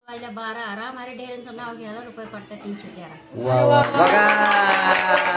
12 आराम हमारे ढेरेंचं नाव घ्यायला रुपये पडतात 313. वा वा बघा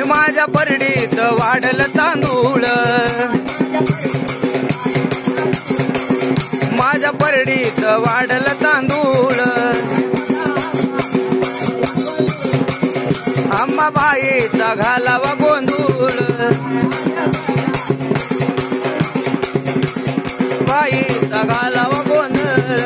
माझ्या परडीत वाढल तांदूळ माझ्या परडीत वाढल तांदूळ अंबाबाईचा घालावा गोंधूळ बाईचा घालावा गोंधळ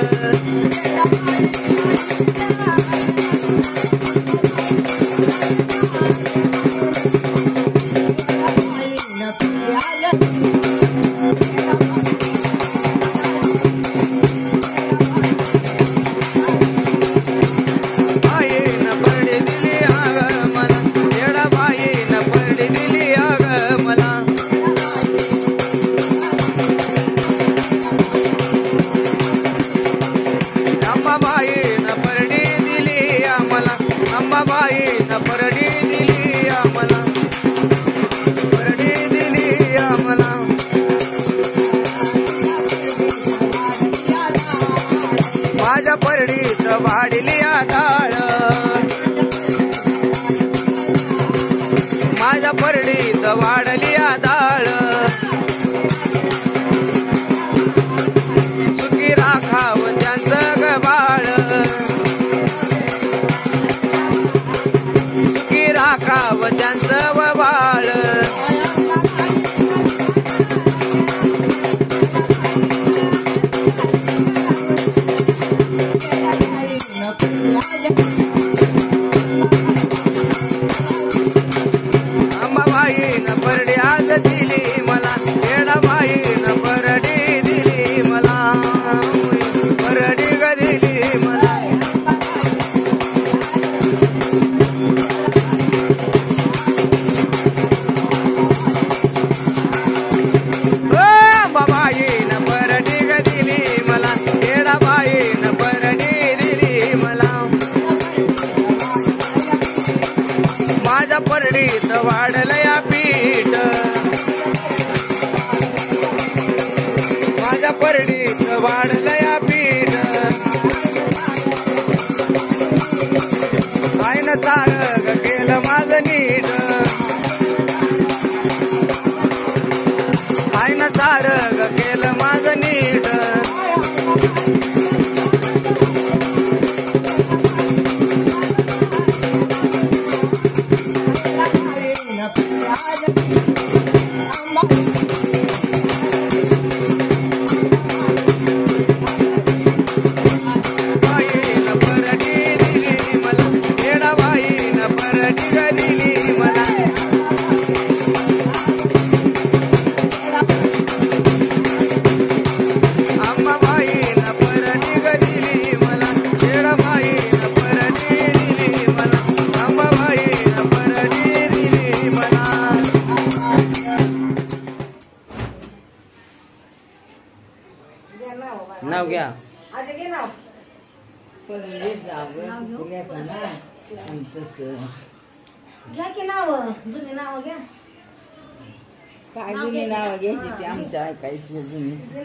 माझ्या परडीत वाढली आधाळ माझ्या परडीत वाढली आधाळ सुखी राखाव त्यांचं गबाळ सुखी राखाव त्यांचं वबाळ माझ्या परडीत वाढलं या पीठ माझ्या परडीत वाढलं या पीठ आईनं सारं केलं माझं नीट आईनं सारं केलं माझं नीट नाव घ्या घ्या की नाव जुनी नाव घ्या काय जुनी नाव घ्यायची ते आमच्या ऐकायची जुनी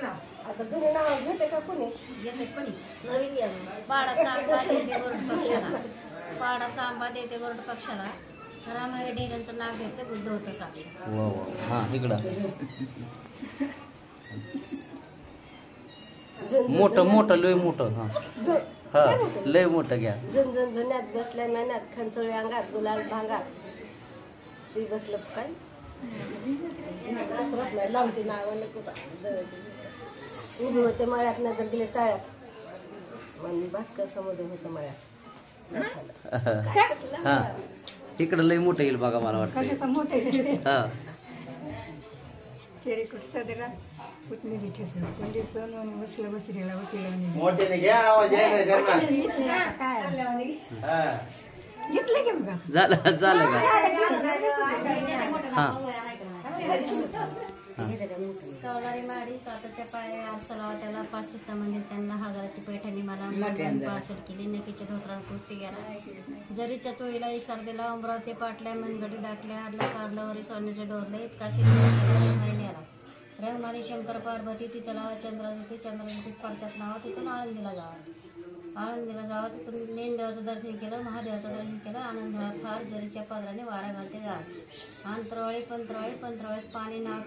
आता जुनी नाव घेते का कोणी घेते कोणी नवीन घ्या पाडाचा आंबा देते गरुड पक्षाला पाडाचा आंबा देते गरुड पक्षाला रामारे डेऱ्यांचं नाव घेते बुद्ध होतं साक्षी हा इकडं मोठं मोठं लय मोठं हा लय मोठं घ्या झुन्यात बसल्या महिन्यात खंचोळी अंगात गुलाल भांगात ती बसलं काय लांबची नाव उभी होते मळ्यात नगर गेले तळ्यात म्हणजे भास्कर समुद्र होतं मळ्यात हा इकडं लय मोठं येईल बघा मला वाटतं हा झालं झालं का कवलारी माडी काताच्या पाया आरसा वाट्याला 500चं मंदिर त्यांना हजाराची पैठणी मला पासड केली नकीच्या धोत्राला कुट्टी गेला जरीच्या चोळीला इशार दिला अमरावती पाटल्या मनगडी दाटल्या आडला कारलावरी सोन्याच्या डोरले काशी नेला रंगमारी शंकर पार्वती तिथं लावा चंद्रावती पडत्यात नाव तिथून आळंदीला जावा तिथून नेनदेवाचं दर्शन केलं महादेवाचं दर्शन केलं आनंद फार जरीच्या पादराने वारा घालते गार अंतरवाळी पंतरवाळीत पाणी नाव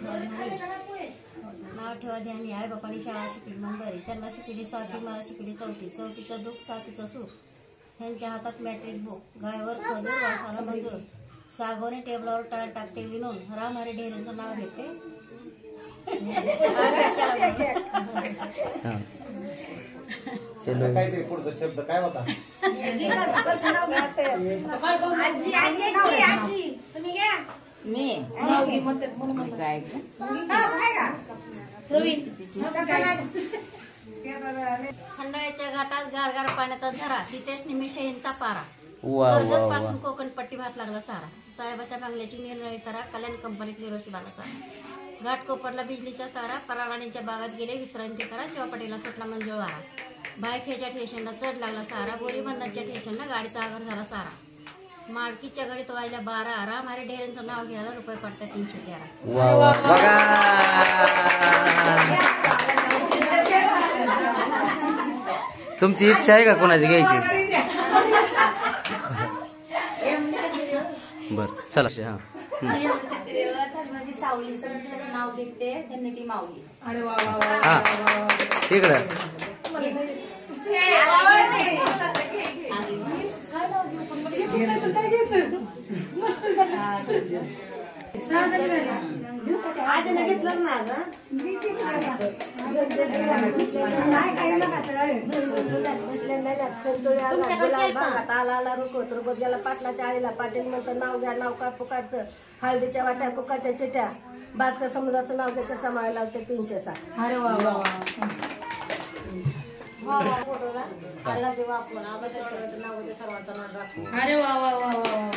ठेवा ध्यानी आई बापानी शाळा शिकली मुंबई त्यांना शिकली सातवी मला शिकली चौथीचं दुःख सातवीचं सुख ह्यांच्या हातात मॅट्रिक बुक गायवर खजूर वासाला मंजूर सागोने टेबलावर टाळ टाकते विनून रामहरी ढेरेंचं नाव घेते काहीतरी पुढचा शब्द काय होता मी काय खंडाळ्याच्या घाटात गारगार पाण्याचा झरा तिथेच निमिषहींचा पारा वा कर्जत पासून कोकण पट्टी भात लागला सारा साहेबाच्या बंगल्याची निरनिळी तारा कल्याण कंपनीतली रोशीबाला सारा घाटकोपरला बिजलीच्या तारा पराराणींच्या बागात गेले विश्रांती करा चौपाटीला सुटला मंजुळ वारा भायखेच्या ठेशनला चढ लागला सारा बोरीबंधांच्या ठेशनला गाडीचा आगर झाला सारा माडकीच्या गाडीत वाजल्या 12 रामहरी ढेरेंचं नाव घ्यायला रुपये पडतात 313 वा बघा तुमची इच्छा आहे का कोणाची घ्यायची बर चला हा सावली नाव घेते त्यांनी ती माऊली अरे वा वा वा हा तिकडं आज घेतलंच ना रुकोत गेला पाटलाच्या आईला पाटील म्हणतं नाव घ्या नाव का पुकारतं हळदीच्या वाट्या कुकाच्या चिट्या भास्कर समुद्राचं नाव घेते समायला लावते 360 अरे वा वा फोटोला आला तेव्हा आपण आबाच्या नाव घेते सर्वांचं नाव राखू अरे वा वा वा वा